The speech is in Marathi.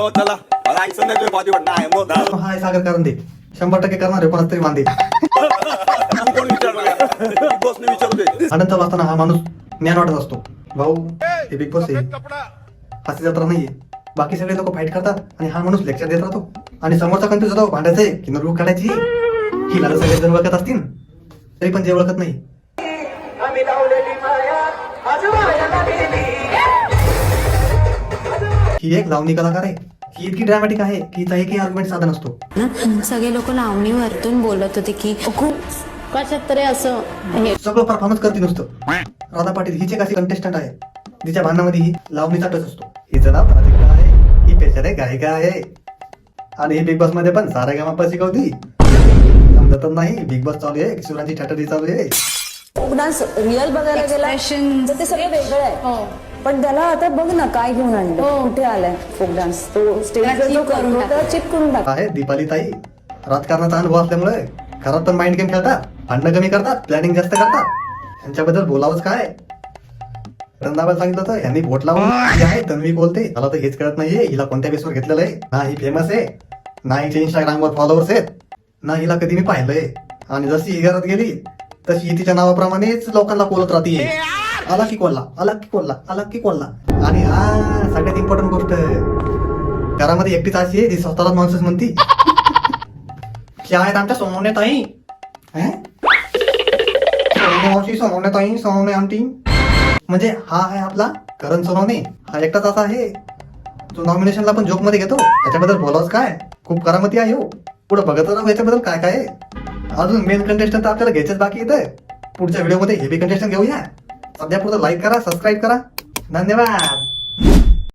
हो चला मला ऐकलं नाही तुम्ही पाठी वाटणार आहे मग हाय सागर कारण दे 100% करणार आहे कोणाच तरी वांदे. तू कोण विचारलं बिग बॉसने विचारते आनंद वाचताना हा माणूस ज्ञान वाटत असतो. भाऊ हे बिग बॉस आहे, हास्य जत्रा नाहीये. बाकी सगळे लोक फाईट करतात आणि हा माणूस लेक्चर देत राहतो आणि समोरचा कन्फ्युज होतो भांडायचंय की मिरवणूक काढायची. हिला तर सगळे जण ओळखत असतील तरी पण जे ओळखत नाही ही एक लावणी कलाकार आहे. ही इतकी ड्रामॅटिक आहे की हिचा एकही आर्ग्युमेंट साधा नसतो. सगळे लोक लावणीवरतून बोलत होते की खूप कशात तरी असं हे सगळं परफॉर्मन्स करते नुसतं. राधा पाटील हिचे कशी कंटेस्टंट आहे, तिच्या भांडणामध्ये ही लावणीचा टच असतो. हिचं नाव प्राजक्ता आहे, ही पेशाने गायिका आहे आणि ही बिग बॉस मध्ये पण सारेगमप शिकवती. समजतच नाही बिग बॉस चालू आहे, किशोरांची छाटरी चालू आहे. डान्स रिअल बघायला गेला तर ते सगळं वेगळं आहे. पण त्याला आता बघ ना काय घेऊन आणलं, कुठे आलाय फोक डान्स. तो स्टेजवर जो करतो त्याला चिप करून टाक. आहे दीपाली ताई राजकारणाचा अनुभव असल्यामुळे घरात पण माइंड गेम खेळतात, भांडणं कमी करतात, प्लॅनिंग जास्त करतात. यांच्याबद्दल बोलावंच काय. रंदाबाला सांगितलं होतं यांनी वोट लावून ही आहे तन्वी बोलते. मला तर हेच कळत नाहीये हिला कोणत्या बेसवर घेतलेलं आहे. ना ही फेमस आहे, ना हिचे इंस्टाग्रामवर फॉलोअर्स आहेत, ना हिला कधी मी पाहिलंय. आणि जशी ही घरात गेली तशी ही तिच्या नावाप्रमाणेच लोकांना बोलत राहते. आला की कोल्हा, आला की कोल्हा, आला की कोल्हा. आणि हा सगळ्यात इम्पॉर्टंट गोष्ट घरामध्ये एकटीच अशी आहे जी स्वतःला नॉनसेन्स म्हणती. क्या आहेत आमच्या सोनवणे ताई, सोनवणे ताई, सोनवणे आमटी. म्हणजे हा आहे आपला करण सोनवणे. हा एकटाच असा आहे जो नॉमिनेशनला पण जोक मध्ये घेतो. याच्याबद्दल बोलावच काय, खूप करामती आहे हो. पुढे बघत राहू याच्याबद्दल काय काय आहे. अजून मेन कंटेस्टंट आपल्याला घ्यायचेच बाकी येतं. पुढच्या व्हिडिओमध्ये हे बी कंटेस्टंट घेऊया. सध्या पुढे लाईक करा, सबस्क्राईब करा. धन्यवाद.